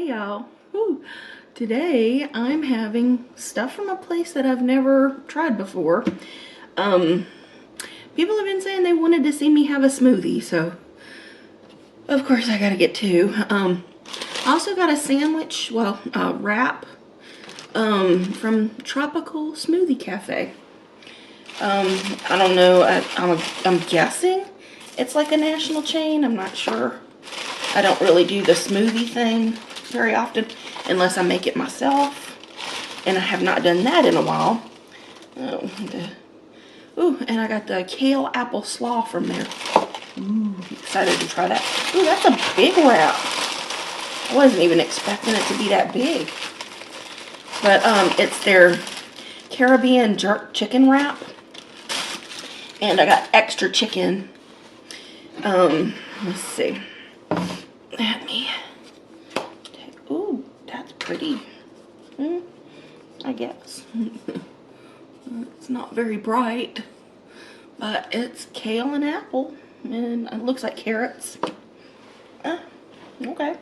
Hey y'all. Today I'm having stuff from a place that I've never tried before. People have been saying they wanted to see me have a smoothie, so of course I gotta get two. I also got a sandwich, wrap from Tropical Smoothie Cafe. I don't know, I'm guessing it's like a national chain. I'm not sure. I don't really do the smoothie thing very often unless I make it myself, and I have not done that in a while. And I got the kale apple slaw from there. Excited to try that. That's a big wrap. I wasn't even expecting it to be that big. But it's their Caribbean jerk chicken wrap, and I got extra chicken. Let's see. Let me. Ooh, that's pretty. I guess. It's not very bright, but it's kale and apple, and it looks like carrots. Okay.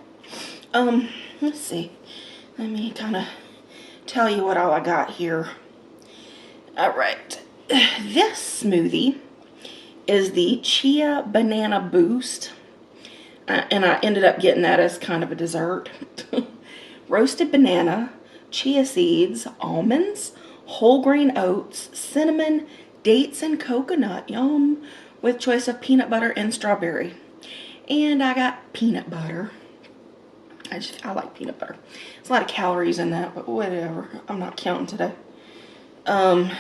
Let's see. Let me kind of tell you what all I got here. All right. This smoothie is the Chia Banana Boost. And I ended up getting that as kind of a dessert. Roasted banana, chia seeds, almonds, whole grain oats, cinnamon, dates, and coconut. Yum. With choice of peanut butter and strawberry. And I got peanut butter. I like peanut butter. There's a lot of calories in that, but whatever. I'm not counting today. And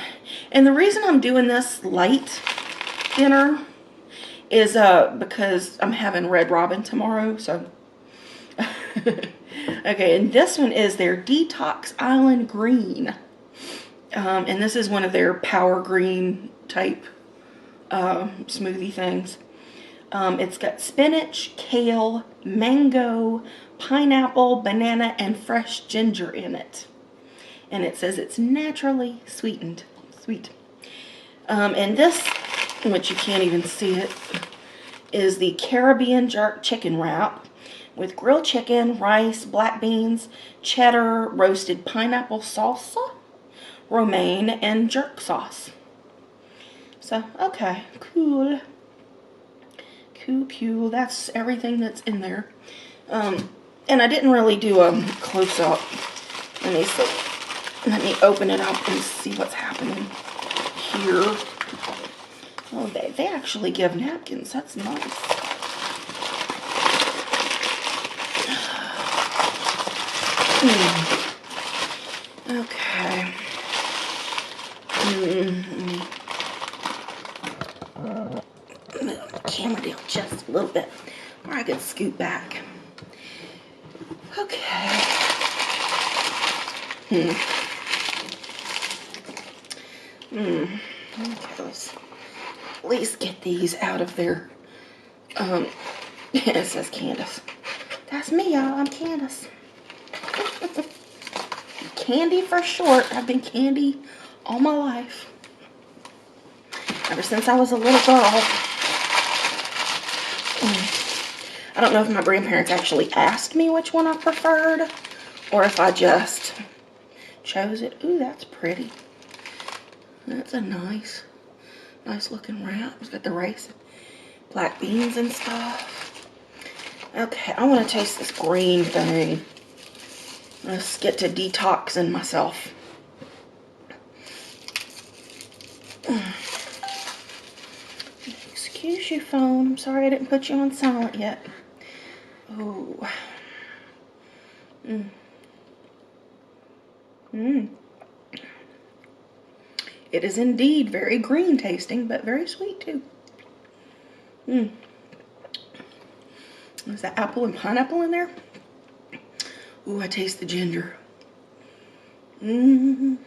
the reason I'm doing this light dinner is because I'm having Red Robin tomorrow, so. Okay, and this one is their Detox Island Green. And this is one of their power green type smoothie things. It's got spinach, kale, mango, pineapple, banana, and fresh ginger in it. And it says it's naturally sweetened. Sweet. And this, which you can't even see it, is the Caribbean jerk chicken wrap with grilled chicken, rice, black beans, cheddar, roasted pineapple salsa, romaine, and jerk sauce. So, okay, cool. Cool. That's everything that's in there. And I didn't really do a close-up. Let me see. Let me open it up and see what's happening here. Oh, they actually give napkins. That's nice. Okay. Camera down just a little bit, or I could scoot back. Okay. Okay, let's at least get these out of there. It says Candace. That's me, y'all. I'm Candace. Candy for short. I've been Candy all my life. Ever since I was a little girl. I don't know if my grandparents actually asked me which one I preferred, or if I just chose it. Ooh, that's pretty. That's a nice looking wrap. It's got the rice, black beans and stuff. Okay, I want to taste this green thing. Let's get to detoxing myself. Excuse you, phone. I'm sorry I didn't put you on silent yet. Oh. It is indeed very green tasting, but very sweet too. Is that apple and pineapple in there? Ooh, I taste the ginger. Ooh.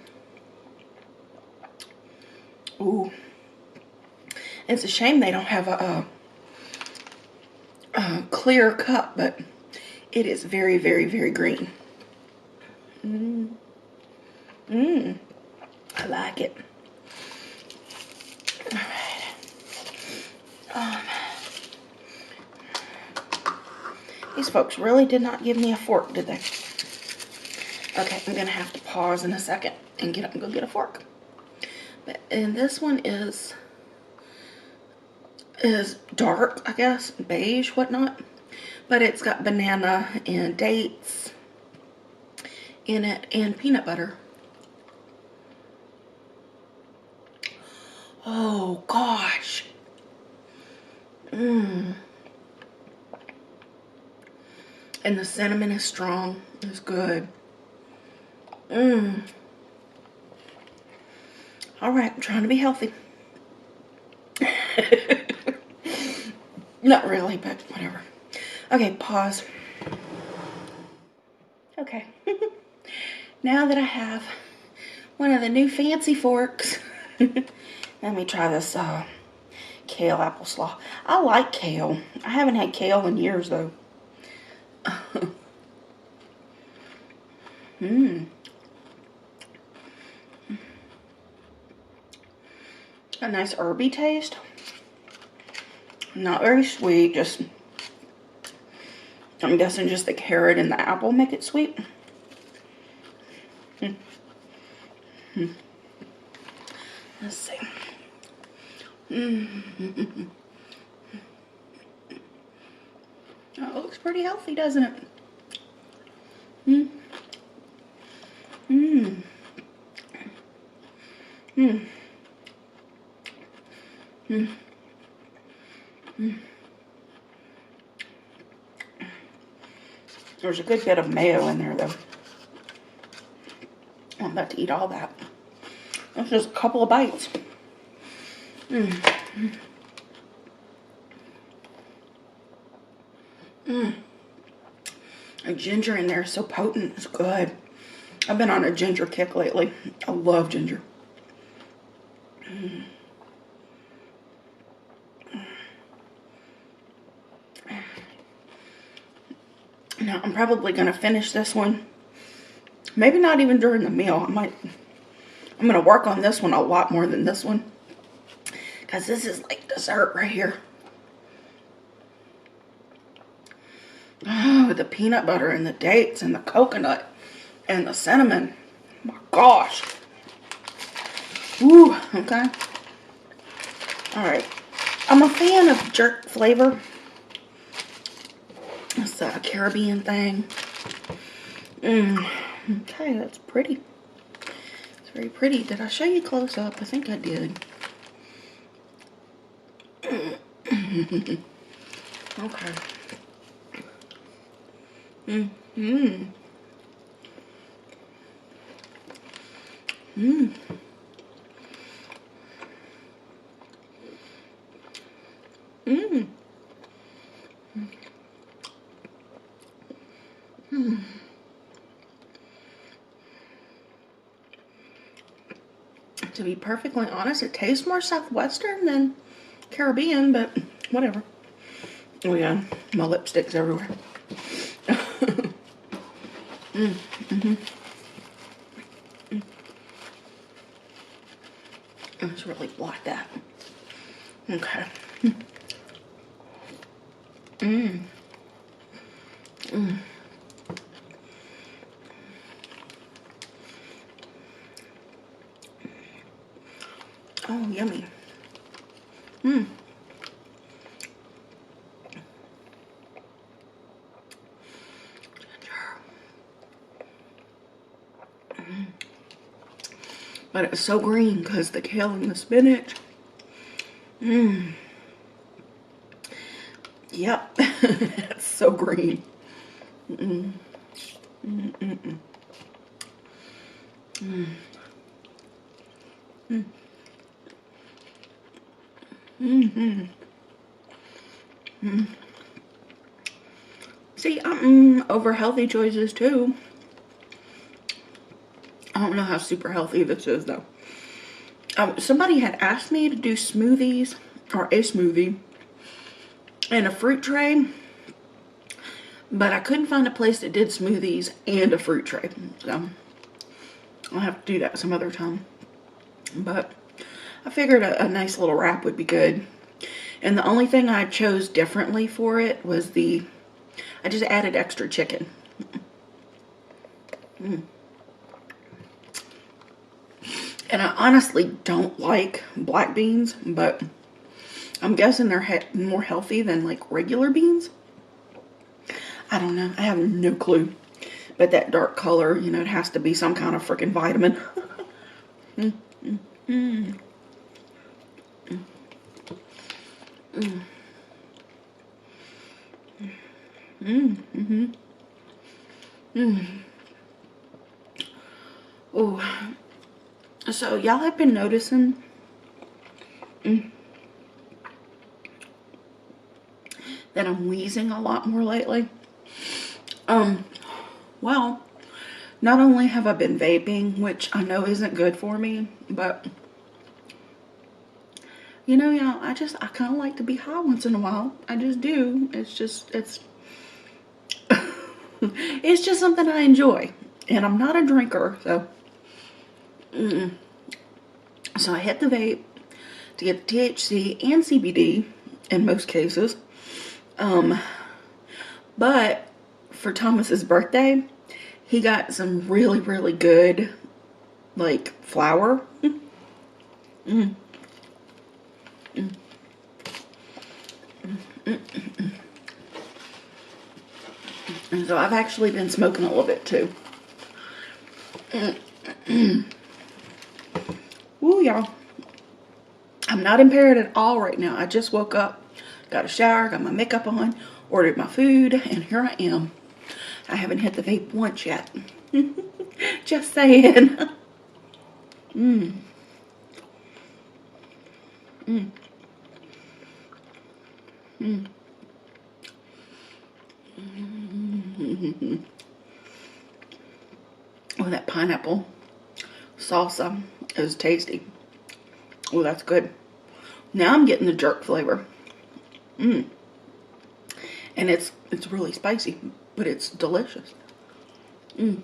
It's a shame they don't have a clear cup, but it is very, very, very green. I like it. All right. These These folks really did not give me a fork, did they? Okay, I'm gonna have to pause in a second and get up and go get a fork. And this one is dark, I guess, beige, whatnot. But it's got banana and dates in it and peanut butter. Oh gosh. And the cinnamon is strong. It's good. Alright, I'm trying to be healthy. Not really, but whatever. Okay, pause. Okay. Now that I have one of the new fancy forks, let me try this kale apple slaw. I like kale. I haven't had kale in years, though. A nice herby taste. Not very sweet, just, I'm guessing just the carrot and the apple make it sweet. Let's see. Oh, it looks pretty healthy, doesn't it? There's a good bit of mayo in there, though. I'm about to eat all that. That's just a couple of bites. The ginger in there is so potent. It's good. I've been on a ginger kick lately. I love ginger. Now, I'm probably going to finish this one. Maybe not even during the meal. I'm going to work on this one a lot more than this one. Because this is like dessert right here. Oh, the peanut butter and the dates and the coconut and the cinnamon. Oh my gosh. Ooh, okay. Alright. I'm a fan of jerk flavor. It's a Caribbean thing. Okay, that's pretty. It's very pretty. Did I show you close up? I think I did. Okay. To be perfectly honest, it tastes more Southwestern than Caribbean, but whatever. Oh yeah, my lipstick's everywhere. Let's really block that. Okay. Oh, yummy. But it's so green because the kale and the spinach. Yep. It's so green. See, I'm over healthy choices too. I don't know how super healthy this is though. Somebody had asked me to do smoothies, or a smoothie, and a fruit tray, but I couldn't find a place that did smoothies and a fruit tray. So I'll have to do that some other time. But I figured a nice little wrap would be good. And the only thing I chose differently for it was I just added extra chicken. And I honestly don't like black beans, but I'm guessing they're more healthy than like regular beans. I don't know. I have no clue. But that dark color, you know, it has to be some kind of freaking vitamin. mm, mm, mm. Mm. Mm. Mm. Oh, so y'all have been noticing that I'm wheezing a lot more lately. Well, not only have I been vaping, which I know isn't good for me, but you know, y'all, I kind of like to be high once in a while. I just do. It's it's just something I enjoy, and I'm not a drinker, so. So I hit the vape to get the THC and CBD in most cases. But for Thomas's birthday, he got some really, really good, like, flour. And so I've actually been smoking a little bit too. Ooh, y'all. I'm not impaired at all right now. I just woke up, got a shower, got my makeup on, ordered my food, and here I am. I haven't hit the vape once yet. Just saying. Mm. Mm. Mm. Oh, that pineapple salsa is tasty. Oh, that's good. Now I'm getting the jerk flavor. And it's really spicy, but it's delicious. Oh,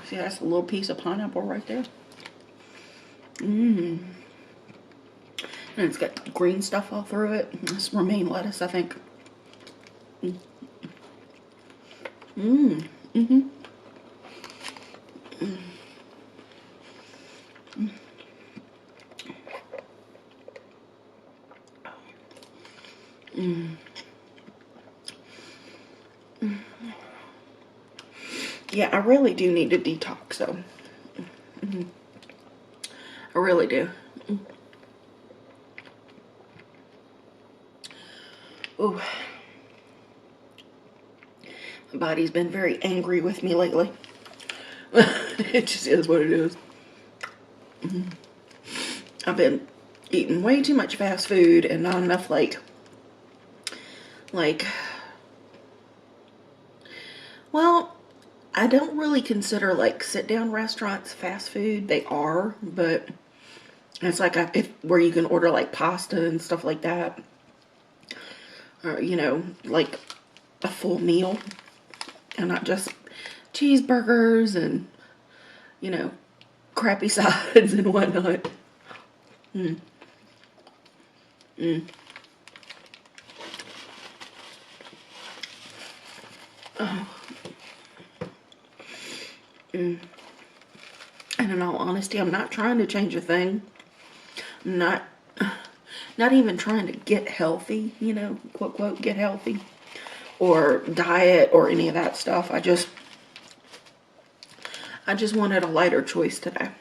see, that's a little piece of pineapple right there. And it's got green stuff all through it. It's romaine lettuce, I think. Yeah, I really do need to detox, though. I really do. Ooh. My body's been very angry with me lately. It just is what it is. I've been eating way too much fast food and not enough, well, I don't really consider, like, sit-down restaurants fast food. They are, but it's like where you can order, like, pasta and stuff like that. Or, you know, like a full meal. And not just cheeseburgers and, you know, crappy sides and whatnot. Oh. And in all honesty, I'm not trying to change a thing. I'm not even trying to get healthy, you know, quote, quote, get healthy. Or diet or any of that stuff. I just wanted a lighter choice today.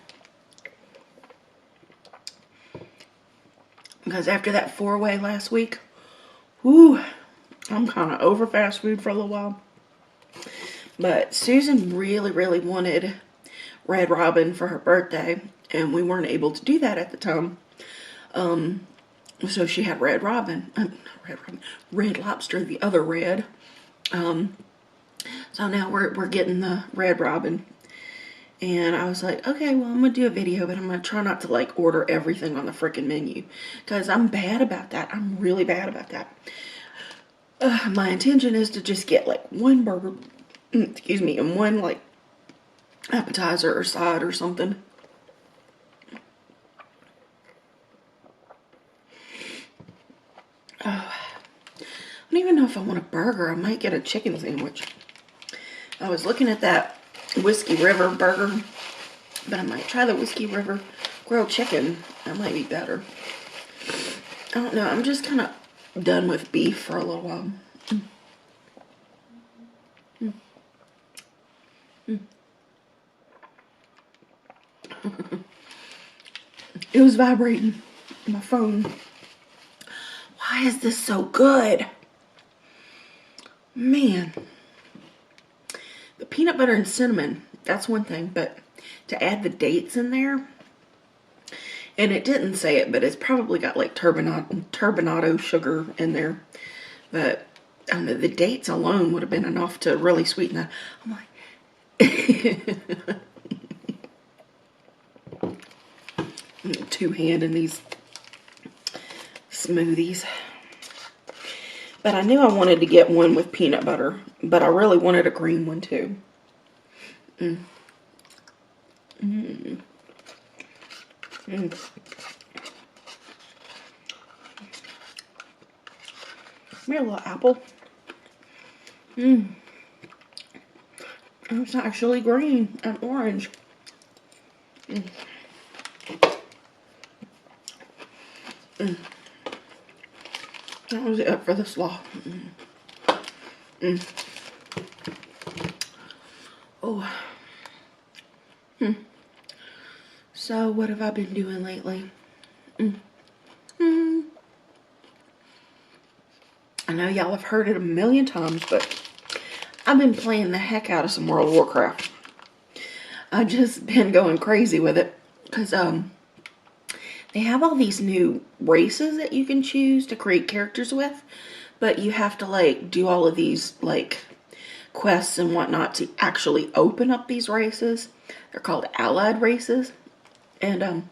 Because after that 4-way last week, whew, I'm kind of over fast food for a little while. But Susan really, really wanted Red Robin for her birthday, and we weren't able to do that at the time. So she had Red Robin, Red Lobster, the other red. So now we're getting the Red Robin. And I was like, okay, well, I'm going to do a video, but I'm going to try not to, like, order everything on the freaking menu. Because I'm bad about that. I'm really bad about that. My intention is to just get, like, one burger, excuse me, and one, like, appetizer or side or something. Oh, I don't even know know if I want a burger. I might get a chicken sandwich. I was looking at that Whiskey River burger, but I might try the Whiskey River grilled chicken. That might be better. I don't know. I'm just kind of done with beef for a little while. It was vibrating my phone. Why is this so good? Man. The peanut butter and cinnamon, that's one thing, but to add the dates in there, and it didn't say it, but it's probably got like turbinado sugar in there. But I don't know, the dates alone would have been enough to really sweeten that. I'm like, two-handing these smoothies. But I knew I wanted to get one with peanut butter, but I really wanted a green one too. Come here, little apple. It's actually green and orange. That was it for the slaw. Oh. So, what have I been doing lately? I know y'all have heard it a million times, but I've been playing the heck out of some World of Warcraft. I've just been going crazy with it, because they have all these new races that you can choose to create characters with, but you have to like do all of these like quests and whatnot to actually open up these races. They're called allied races. And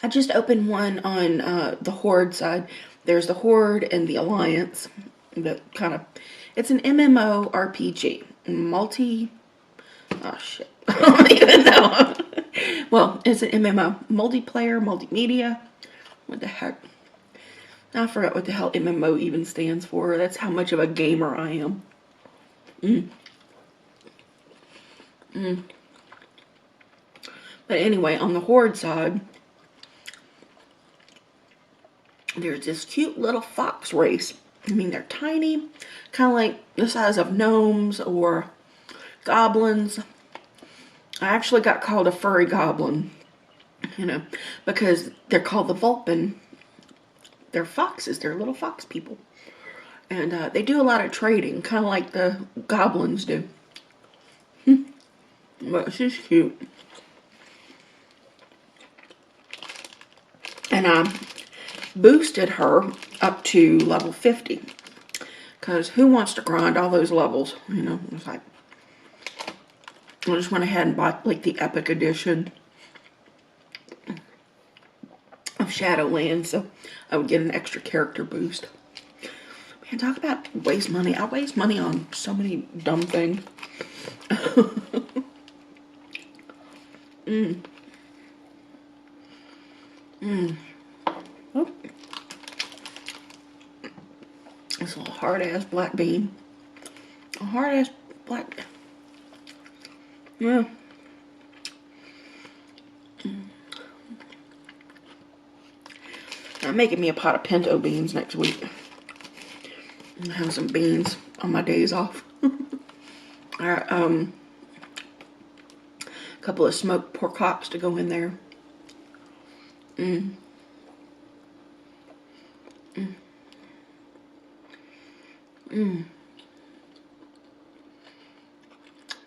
I just opened one on the Horde side. There's the Horde and the Alliance. It's an MMORPG. Oh shit. I don't even know. Well, it's an MMO. Multiplayer, multimedia. What the heck? I forgot what the hell MMO even stands for. That's how much of a gamer I am. But anyway, on the Horde side, there's this cute little fox race. I mean, they're tiny, kind of like the size of gnomes or goblins. I actually got called a furry goblin, you know, because they're called the Vulpin. They're foxes. They're little fox people. And they do a lot of trading, kind of like the goblins do. But she's cute. And I boosted her up to level 50. Because who wants to grind all those levels? You know, it's like, I just went ahead and bought like the Epic Edition of Shadowlands, so I would get an extra character boost. Man, talk about waste money. I waste money on so many dumb things. Oh. It's a little hard-ass black bean. A hard-ass black... Yeah. I'm making me a pot of pinto beans next week. I'm gonna have some beans on my days off. Alright, a couple of smoked pork hocks to go in there.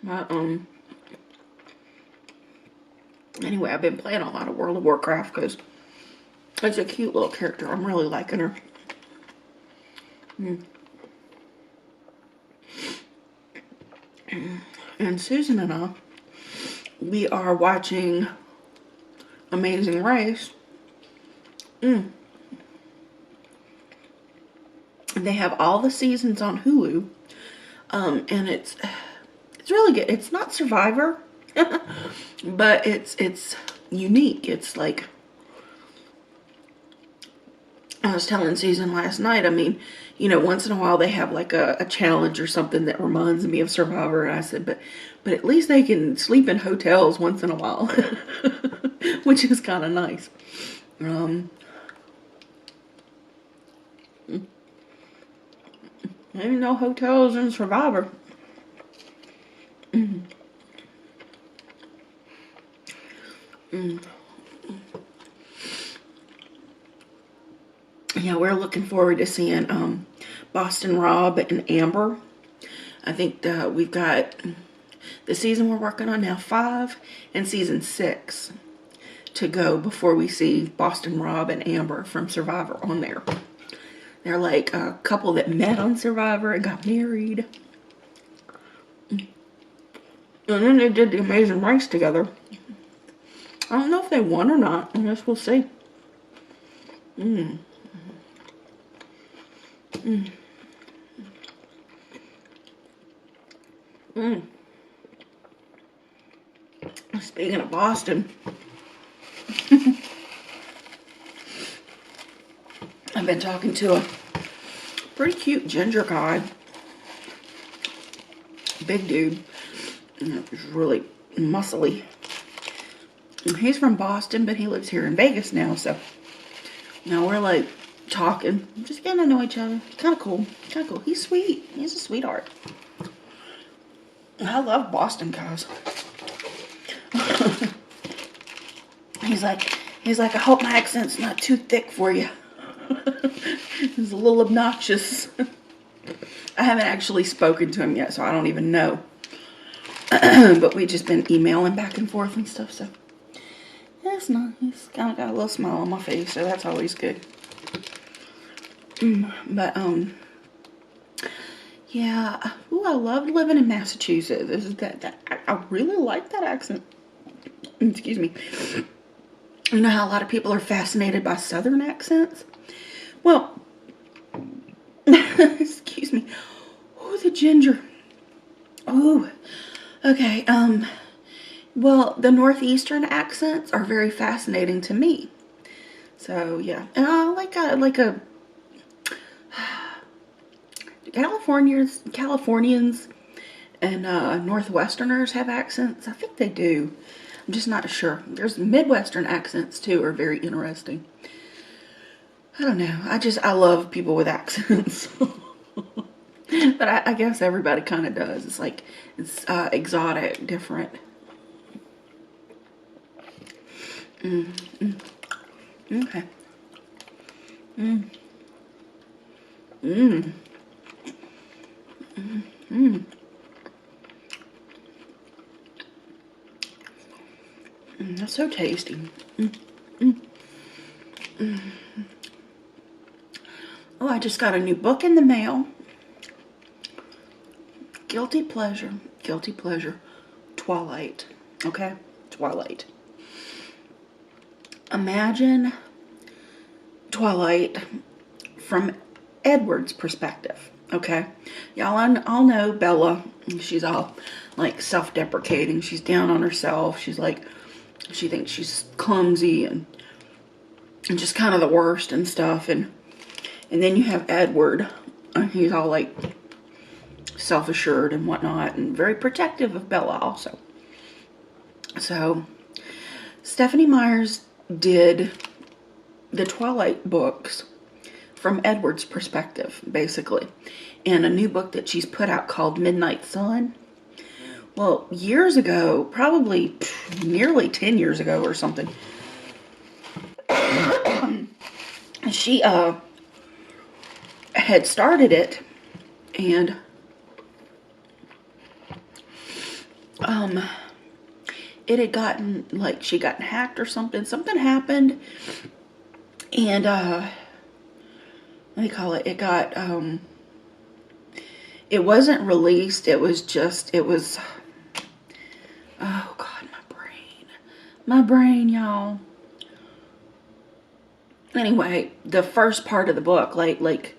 But, anyway, I've been playing a lot of World of Warcraft because it's a cute little character. I'm really liking her. And Susan and I, we are watching Amazing Race. They have all the seasons on Hulu. And it's really good. It's not Survivor, but it's unique. It's like, I was telling Susan last night, I mean, you know, once in a while they have like a challenge or something that reminds me of Survivor. And I said, but at least they can sleep in hotels once in a while, which is kind of nice. Maybe no hotels in Survivor. Yeah, we're looking forward to seeing Boston Rob and Amber. I think we've got the season we're working on now, 5, and season 6 to go before we see Boston Rob and Amber from Survivor on there. They're like a couple that met on Survivor and got married. And then they did the Amazing Race together. I don't know if they won or not. I guess we'll see. Speaking of Boston, I've been talking to a pretty cute ginger guy. Big dude. He's really muscly. He's from Boston, but he lives here in Vegas now, so now we're like talking, just getting to know each other. Kind of cool. Kind of cool. He's sweet. He's a sweetheart. I love Boston guys. He's like, I hope my accent's not too thick for you. He's a little obnoxious. I haven't actually spoken to him yet, so I don't even know. But we've just been emailing back and forth and stuff, so that's nice. Kind of got a little smile on my face, so that's always good. But yeah. Ooh, I loved living in Massachusetts. I really like that accent. Excuse me. You know how a lot of people are fascinated by Southern accents? Well, excuse me. Oh, the ginger. Oh, okay. Well, the Northeastern accents are very fascinating to me. So, yeah. And I like a Californians and Northwesterners have accents. I think they do. I'm just not sure. There's Midwestern accents too, are very interesting. I don't know. I love people with accents. But I guess everybody kind of does. It's like, it's exotic, different. Okay. That's so tasty. Oh, I just got a new book in the mail. Guilty pleasure. Guilty pleasure. Twilight. Okay? Twilight. Imagine Twilight from Edward's perspective. Okay? Y'all all know Bella. She's all like self-deprecating. She's down on herself. She's like, she thinks she's clumsy and just kind of the worst and stuff. And then you have Edward. He's all like self-assured and whatnot, and very protective of Bella also. So Stephanie Meyers did the Twilight books from Edward's perspective, basically, and a new book that she's put out called Midnight Sun. Well, years ago, probably nearly 10 years ago or something, she had started it, and it had gotten, like, she got hacked or something. Something happened, and what do you call it? It got it wasn't released. It was oh God, my brain, y'all. Anyway, the first part of the book, like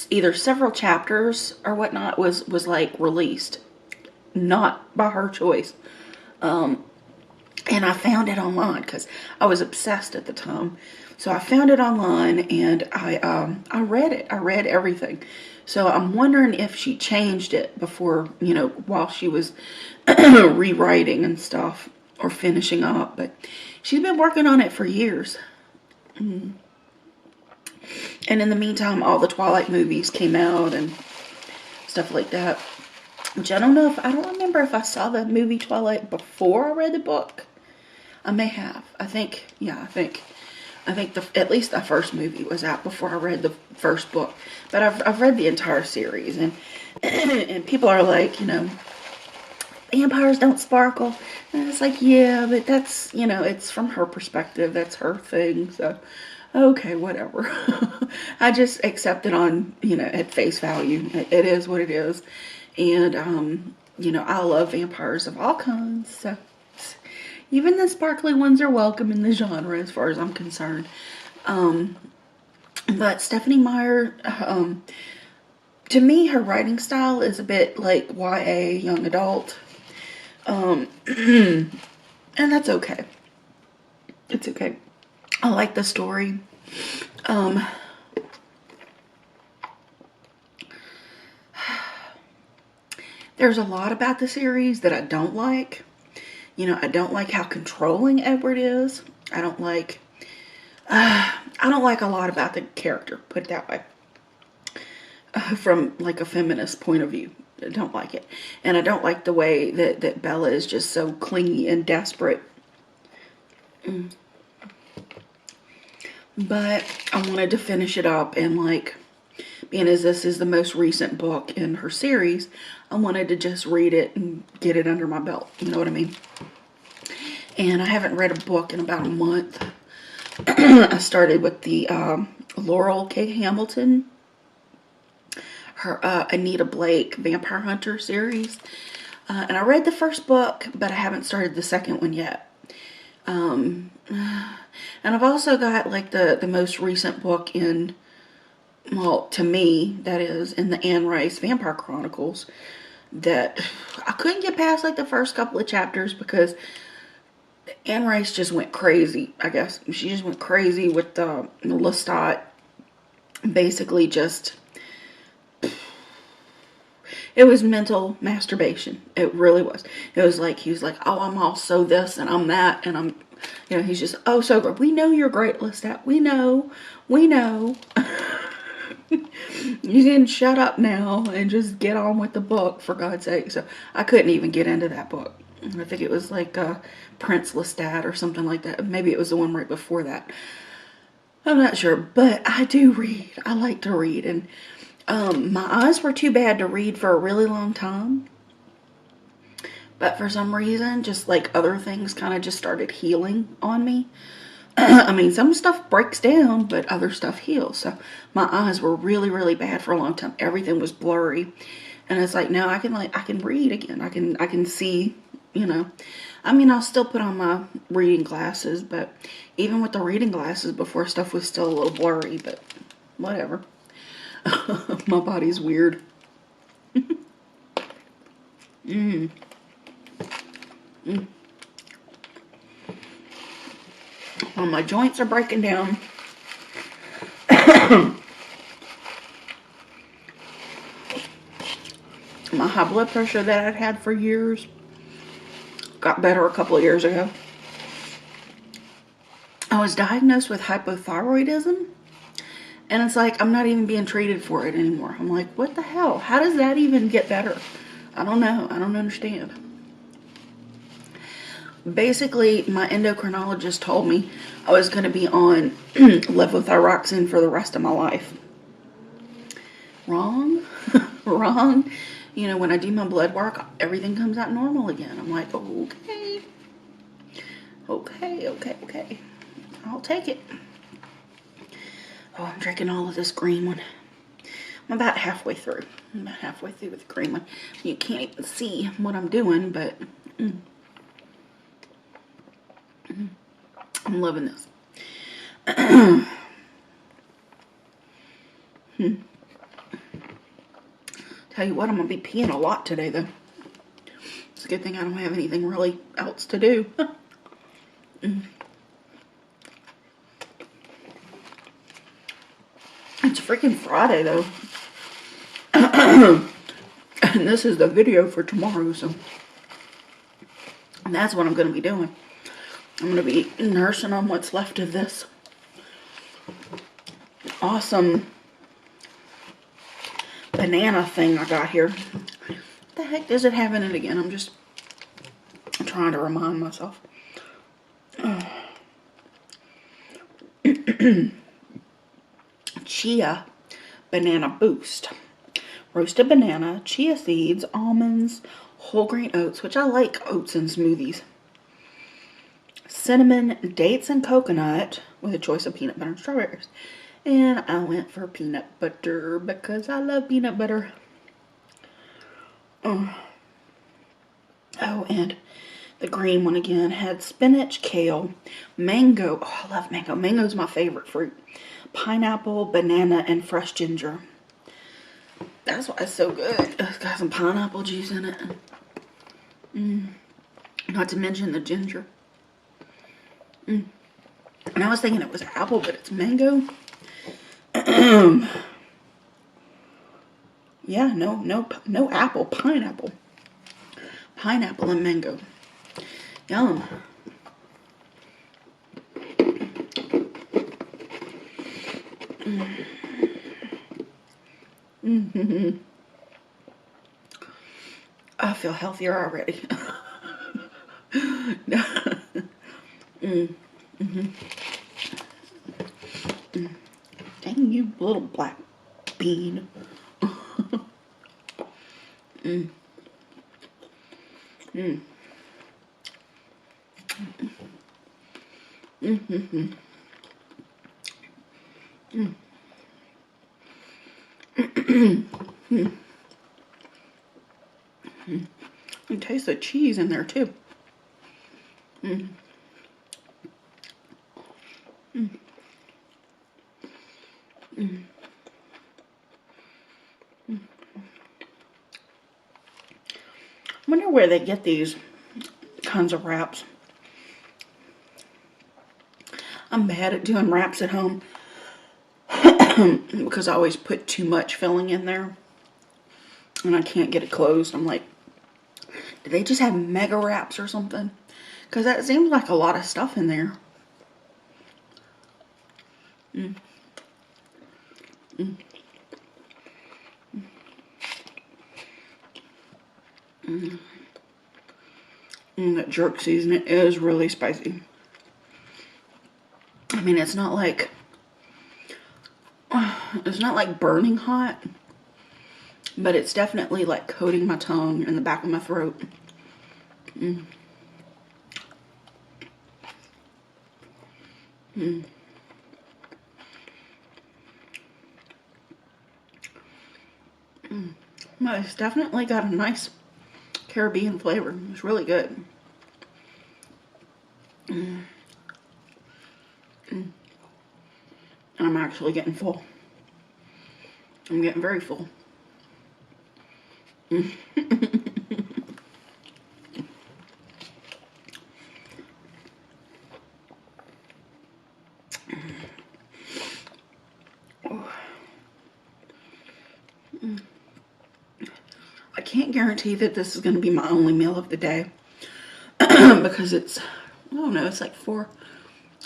either several chapters or whatnot, was like released, not by her choice. And And I found it online because I was obsessed at the time. So I found it online and I read it. I read everything. So I'm wondering if she changed it before, you know, while she was rewriting and stuff or finishing up. But she's been working on it for years. And in the meantime, all the Twilight movies came out and stuff like that. Which I don't remember if I saw the movie Twilight before I read the book. I may have. I think at least the first movie was out before I read the first book. But I've read the entire series, and and people are like, you know, vampires don't sparkle. And it's like, yeah, but that's, you know, it's from her perspective. That's her thing. So, okay, whatever. I just accept it on, you know, at face value. It is what it is. And, you know, I love vampires of all kinds. So, even the sparkly ones are welcome in the genre as far as I'm concerned. But Stephanie Meyer, to me, her writing style is a bit like YA, young adult. And that's okay. It's okay. I like the story. There's a lot about the series that I don't like. You know, I don't like how controlling Edward is. I don't like a lot about the character, put it that way. From like a feminist point of view. I don't like it. And I don't like the way that Bella is just so clingy and desperate. But I wanted to finish it up, and like, being as this is the most recent book in her series, I wanted to just read it and get it under my belt. You know what I mean? And I haven't read a book in about a month. I started with the Laurel K. Hamilton, her Anita Blake Vampire Hunter series. And I read the first book, but I haven't started the second one yet. And I've also got like the most recent book in, well, to me, that is, in the Anne Rice Vampire Chronicles, that I couldn't get past like the first couple of chapters because Anne Rice just went crazy, I guess. She just went crazy with Lestat. Basically just, it was mental masturbation. It really was. It was like, he was like, oh, I'm also this and I'm that, and I'm, you know, he's just, oh, so great. We know you're great, Lestat. We know. You can shut up now and just get on with the book, for God's sake. So I couldn't even get into that book. I think it was like Prince Lestat or something like that. Maybe it was the one right before that. I'm not sure, but I do read. I like to read, and my eyes were too bad to read for a really long time. But for some reason, just like other things kind of just started healing on me. I mean, some stuff breaks down, but other stuff heals. So my eyes were really, really bad for a long time. Everything was blurry. And it's like, now I can read again. I can see, you know. I mean, I'll still put on my reading glasses, but even with the reading glasses before, stuff was still a little blurry, but whatever. My body's weird. Well, my joints are breaking down. My high blood pressure that I'd had for years got better a couple of years ago. I was diagnosed with hypothyroidism, and it's like I'm not even being treated for it anymore. I'm like, what the hell? How does that even get better? I don't know. I don't understand. Basically, my endocrinologist told me I was going to be on levothyroxine for the rest of my life. Wrong. Wrong. You know, when I do my blood work, everything comes out normal again. I'm like, okay. Okay. I'll take it. Oh, I'm drinking all of this green one. I'm about halfway through. I'm about halfway through with the green one. You can't even see what I'm doing, but I'm loving this. Tell you what, I'm going to be peeing a lot today, though. It's a good thing I don't have anything really else to do. It's freaking Friday though. And this is the video for tomorrow, so that's what I'm going to be doing. I'm going to be nursing on what's left of this awesome banana thing I got here. What the heck does it have in it again? I'm just trying to remind myself. Chia banana boost. Roasted banana, chia seeds, almonds, whole grain oats, which I like oats in smoothies. Cinnamon, dates, and coconut with a choice of peanut butter and strawberries. And I went for peanut butter because I love peanut butter. Oh, and the green one again had spinach, kale, mango. Oh, I love mango. Mango's my favorite fruit. Pineapple, banana, and fresh ginger. That's why it's so good. It's got some pineapple juice in it. Not to mention the ginger. And I was thinking it was apple, but it's mango. Yeah, no apple, pineapple. Pineapple and mango. Yum. I feel healthier already. Dang you, little black bean. You taste the cheese in there too. I wonder where they get these kinds of wraps. I'm bad at doing wraps at home because I always put too much filling in there and I can't get it closed. I'm like, do they just have mega wraps or something? Because that seems like a lot of stuff in there. That jerk seasoning is really spicy. I mean, it's not like burning hot, but it's definitely like coating my tongue and the back of my throat. Well, it's definitely got a nice Caribbean flavor. It's really good. I'm actually getting full. I'm getting very full. I can't guarantee that this is going to be my only meal of the day because it's, I don't know, it's like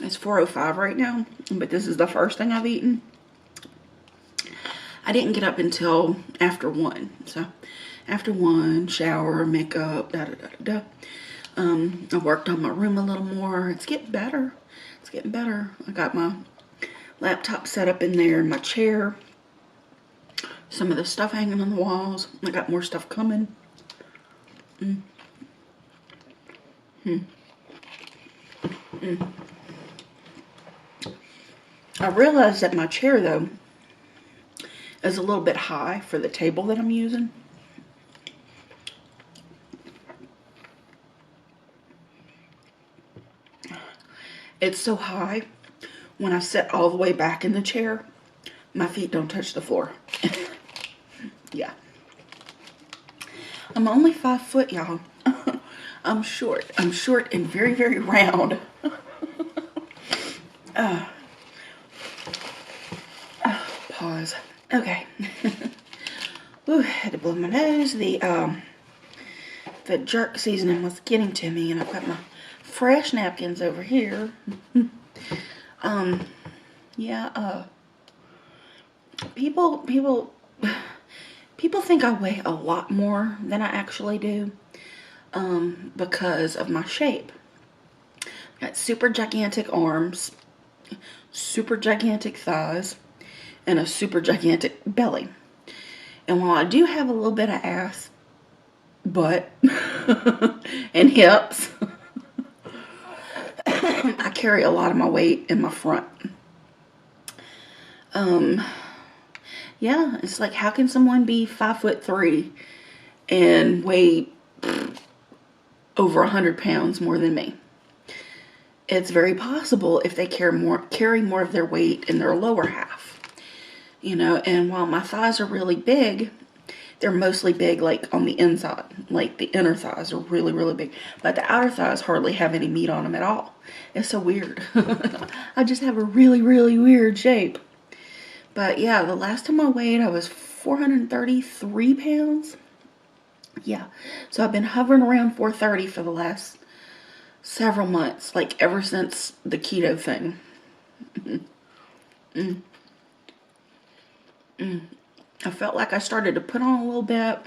it's 4:05 right now, but this is the first thing I've eaten. I didn't get up until after 1, so after 1, shower, makeup, I worked on my room a little more. It's getting better. It's getting better. I got my laptop set up in there, my chair, some of the stuff hanging on the walls. I got more stuff coming. I realized that my chair, though, is a little bit high for the table that I'm using. It's so high, when I sit all the way back in the chair, my feet don't touch the floor. Yeah. I'm only 5 foot, y'all. I'm short. I'm short and very, very round. Pause. Okay. Ooh, had to blow my nose. The jerk seasoning was getting to me, and I've got my fresh napkins over here. Yeah, people think I weigh a lot more than I actually do, because of my shape. Got super gigantic arms, super gigantic thighs, and a super gigantic belly. And while I do have a little bit of ass, butt, and hips, I carry a lot of my weight in my front. Yeah, it's like, how can someone be 5'3" and weigh over 100 pounds more than me? It's very possible if they carry more of their weight in their lower half. You know, and while my thighs are really big, they're mostly big like on the inside. Like the inner thighs are really, really big. But the outer thighs hardly have any meat on them at all. It's so weird. I just have a really, really weird shape. But yeah, the last time I weighed, I was 433 pounds. Yeah, so I've been hovering around 430 for the last several months, like ever since the keto thing. I felt like I started to put on a little bit,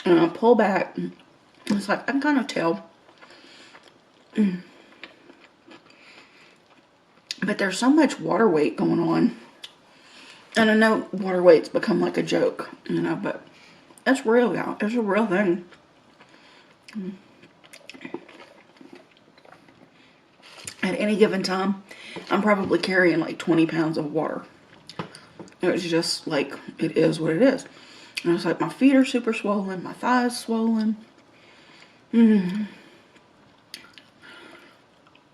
and I pull back. It's like, I can kind of tell. But there's so much water weight going on. And I know water weight's become like a joke, you know, but it's real, y'all. It's a real thing. At any given time, I'm probably carrying like 20 pounds of water. It's just like, it is what it is. And it's like my feet are super swollen, my thighs swollen. And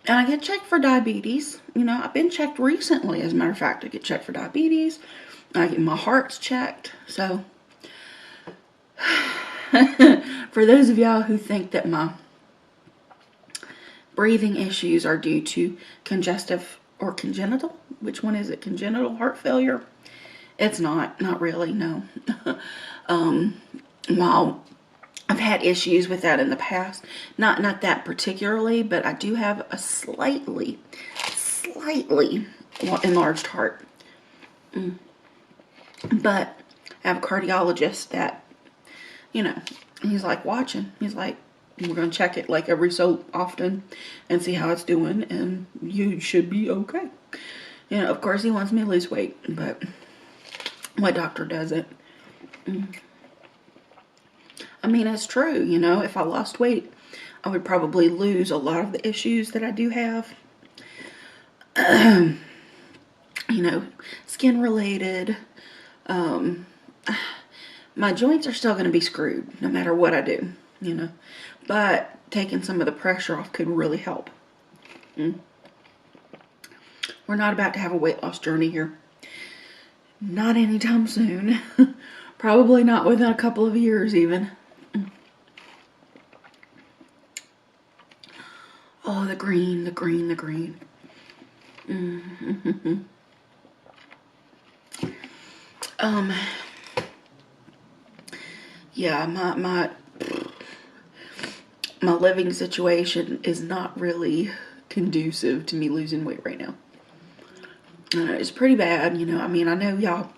I get checked for diabetes. You know, I've been checked recently, as a matter of fact. I get checked for diabetes. I get my heart's checked. So, for those of y'all who think that my breathing issues are due to congestive or congenital, which one is it? Congenital heart failure? It's not really, no. While I've had issues with that in the past, not that particularly, but I do have a slightly enlarged heart. But I have a cardiologist that, you know, he's like watching. He's like, we're going to check it like every so often and see how it's doing, and you should be okay. You know, of course he wants me to lose weight, but what doctor doesn't? I mean, it's true, you know, if I lost weight, I would probably lose a lot of the issues that I do have. You know, skin related. My joints are still going to be screwed no matter what I do, you know. But taking some of the pressure off could really help. We're not about to have a weight loss journey here. Not anytime soon. Probably not within a couple of years even. Oh, the green, the green, the green. Yeah, my living situation is not really conducive to me losing weight right now. It's pretty bad, you know. I mean, I know y'all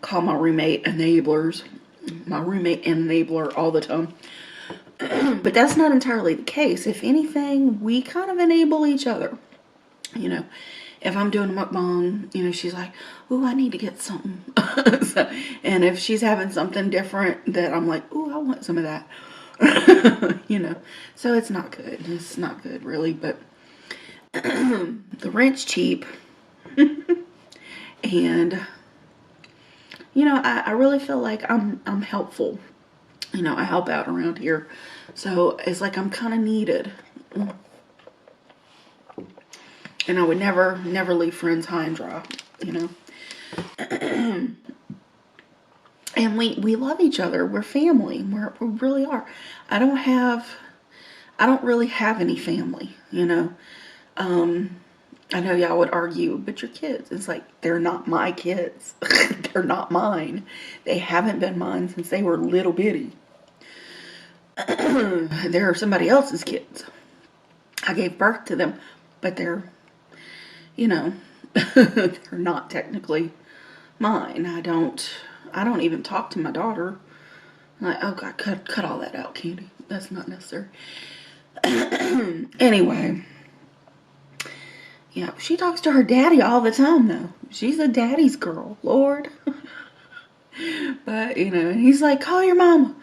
call my roommate enablers. My roommate an enabler all the time. But that's not entirely the case. If anything, we kind of enable each other. You know, if I'm doing a mukbang, you know, she's like, ooh, I need to get something. And if she's having something different that I'm like, ooh, I want some of that. You know, so it's not good. It's not good, really. But the rent's cheap. And, you know, I really feel like I'm helpful. You know, I help out around here. So it's like I'm kind of needed. And I would never leave friends high and dry, you know. And we love each other. We're family. We really are. I don't really have any family, you know. I know y'all would argue, but your kids. It's like, they're not my kids. They're not mine. They haven't been mine since they were little bitty. They're somebody else's kids. I gave birth to them, but they're, you know, they're not technically mine. I don't even talk to my daughter. I'm like, oh God, cut all that out, Candy. That's not necessary. Anyway. Yeah, she talks to her daddy all the time, though. She's a daddy's girl, Lord. But, you know, he's like, call your mama.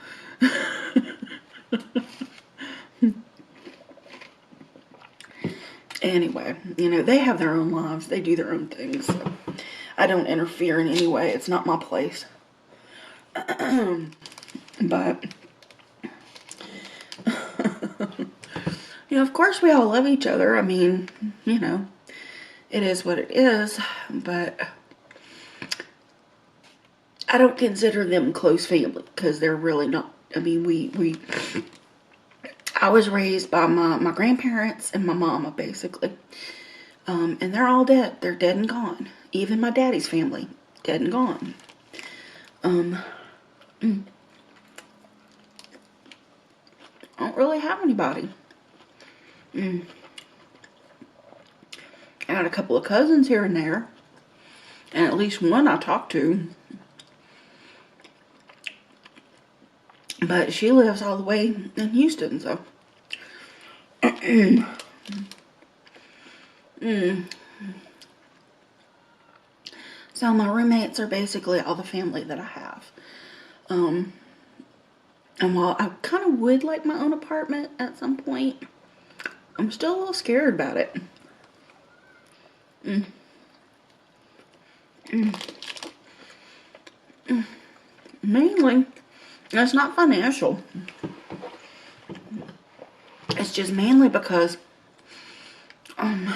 Anyway, you know, they have their own lives. They do their own things. So I don't interfere in any way. It's not my place. But, you know, of course we all love each other. I mean, you know. It is what it is, but I don't consider them close family because they're really not. I mean, I was raised by my grandparents and my mama, basically. And they're all dead. They're dead and gone. Even my daddy's family, dead and gone. I don't really have anybody. I got a couple of cousins here and there. And at least one I talk to. But she lives all the way in Houston, so. So my roommates are basically all the family that I have. And while I kind of would like my own apartment at some point, I'm still a little scared about it. Mainly, it's not financial. It's just mainly because, I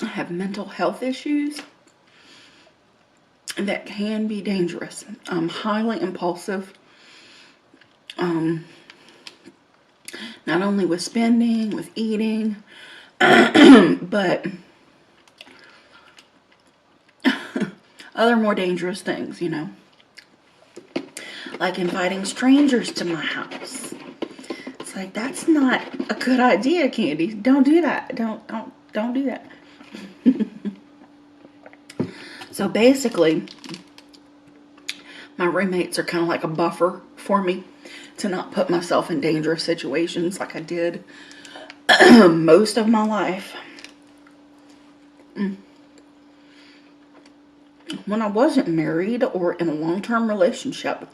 have mental health issues that can be dangerous. I'm highly impulsive. Not only with spending, with eating, but other more dangerous things, you know. Like inviting strangers to my house. It's like, that's not a good idea, Candy. Don't do that. Don't do that. So basically, my roommates are kind of like a buffer for me to not put myself in dangerous situations like I did most of my life. When I wasn't married or in a long-term relationship,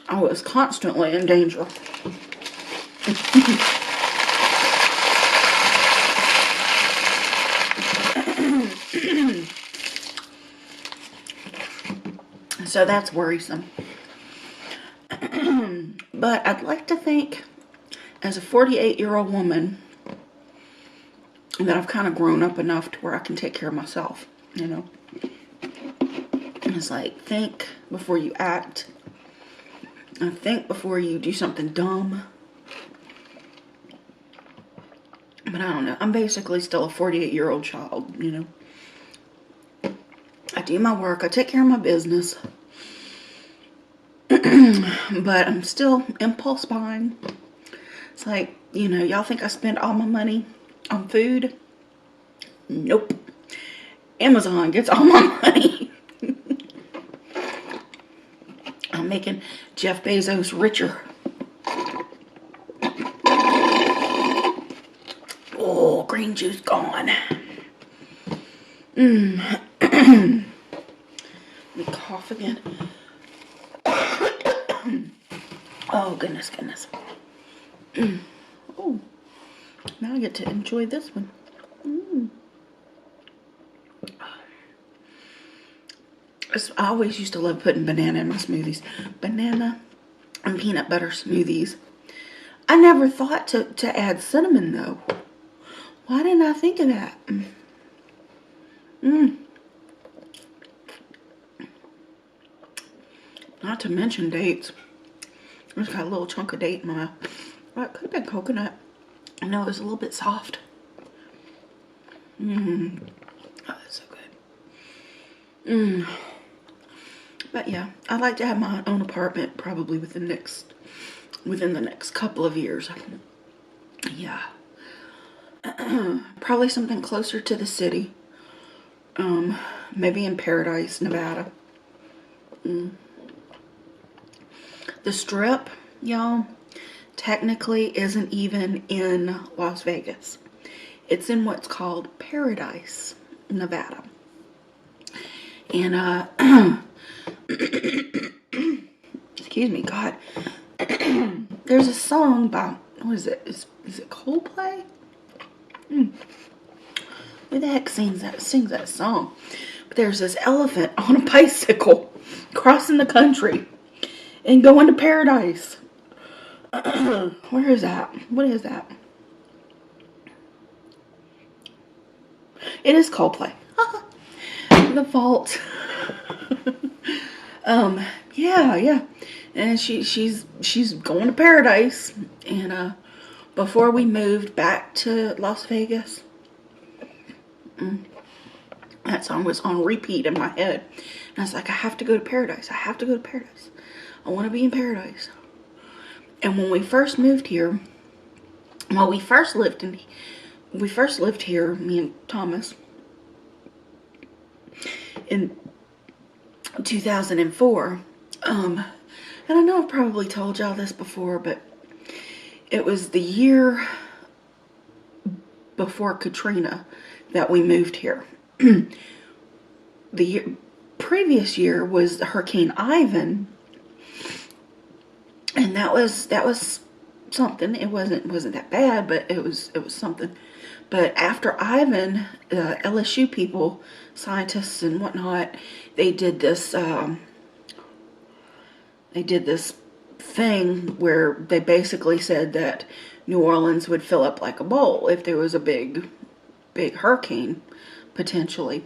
I was constantly in danger. So that's worrisome. But I'd like to think, as a 48-year-old woman, that I've kind of grown up enough to where I can take care of myself, you know. It's like, think before you act. And think before you do something dumb. But I don't know. I'm basically still a 48-year-old child, you know. I do my work. I take care of my business. But I'm still impulse buying. It's like, you know, y'all think I spend all my money on food? Nope. Amazon gets all my money. I'm making Jeff Bezos richer. Oh, green juice gone. Let me cough again. Oh, goodness. Oh, now I get to enjoy this one. I always used to love putting banana in my smoothies. Banana and peanut butter smoothies. I never thought to add cinnamon, though. Why didn't I think of that? Not to mention dates. It's got a little chunk of date in my mouth. Well, it could have been coconut. I know it was a little bit soft. Oh, that's so good. But yeah, I'd like to have my own apartment probably within the next couple of years. Yeah. Probably something closer to the city. Maybe in Paradise, Nevada. The Strip, y'all, technically isn't even in Las Vegas. It's in what's called Paradise, Nevada. And, excuse me, God. There's a song by, what is it? Is it Coldplay? Who the heck sings that song? But there's this elephant on a bicycle crossing the country and going to paradise. Where is that? What is that? It is Coldplay. The Vault. Yeah. And she's going to paradise. And before we moved back to Las Vegas, that song was on repeat in my head. And I was like, I have to go to paradise. I have to go to paradise. I want to be in paradise. And when we first moved here, well, we first lived here, me and Thomas, in 2004. And I know I've probably told y'all this before, but it was the year before Katrina that we moved here. The previous year was Hurricane Ivan, and that was something. It wasn't that bad, but it was something. But after Ivan, LSU people, scientists and whatnot, they did this thing where they basically said that New Orleans would fill up like a bowl if there was a big hurricane, potentially.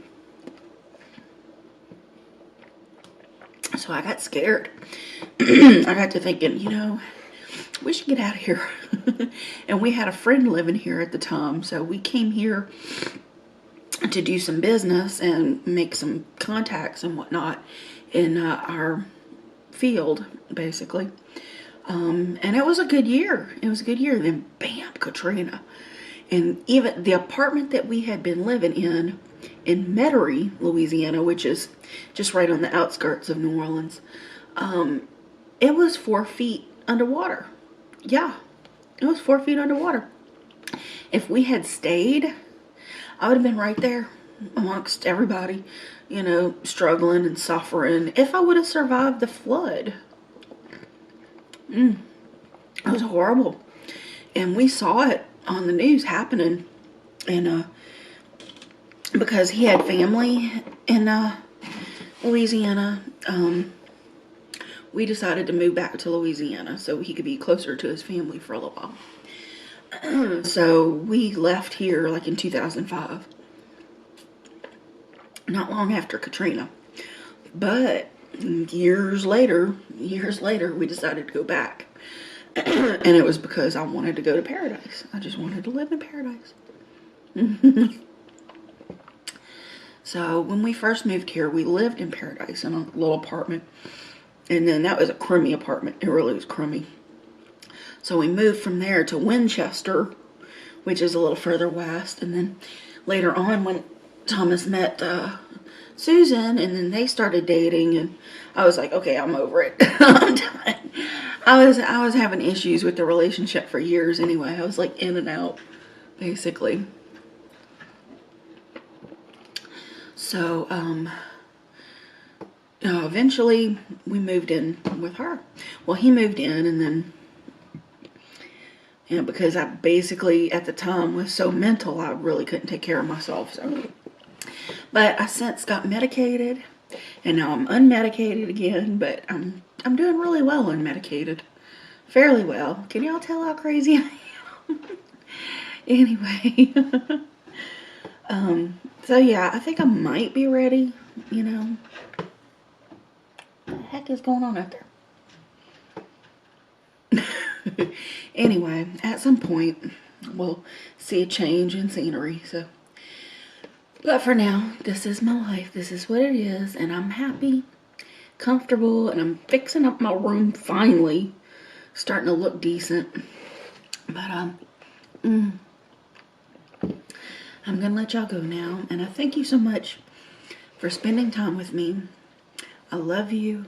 So I got scared. I got to thinking, we should get out of here. And we had a friend living here at the time, so we came here to do some business and make some contacts and whatnot in our field, basically. And it was a good year. Then bam, Katrina. And even the apartment that we had been living in Metairie, Louisiana, which is just right on the outskirts of New Orleans, it was 4 feet underwater. Yeah, it was 4 feet underwater. If we had stayed, I would have been right there amongst everybody, struggling and suffering, if I would have survived the flood. It was horrible. And we saw it on the news happening. And because he had family in Louisiana, we decided to move back to Louisiana so he could be closer to his family for a little while. So we left here like in 2005. Not long after Katrina. But years later, we decided to go back. And it was because I wanted to go to paradise. I just wanted to live in paradise. So when we first moved here, we lived in paradise in a little apartment. And then that was a crummy apartment. It really was crummy. So we moved from there to Winchester, which is a little further west. And then later on, when Thomas met Susan, and then they started dating, and I was like, okay, I'm over it. I'm done. I was having issues with the relationship for years anyway. I was like in and out, basically. So, eventually we moved in with her. Well, he moved in, and then, because I basically at the time was so mental, I really couldn't take care of myself. So, but I since got medicated, and now I'm unmedicated again. But I'm doing really well unmedicated, fairly well. Can y'all tell how crazy I am? Anyway, so yeah, I think I might be ready. What the heck is going on out there? Anyway, at some point, we'll see a change in scenery. So, but for now, this is my life. This is what it is, and I'm happy, comfortable, and I'm fixing up my room finally, starting to look decent. But I'm gonna let y'all go now, and I thank you so much for spending time with me. I love you,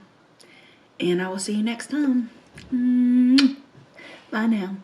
and I will see you next time. Bye now.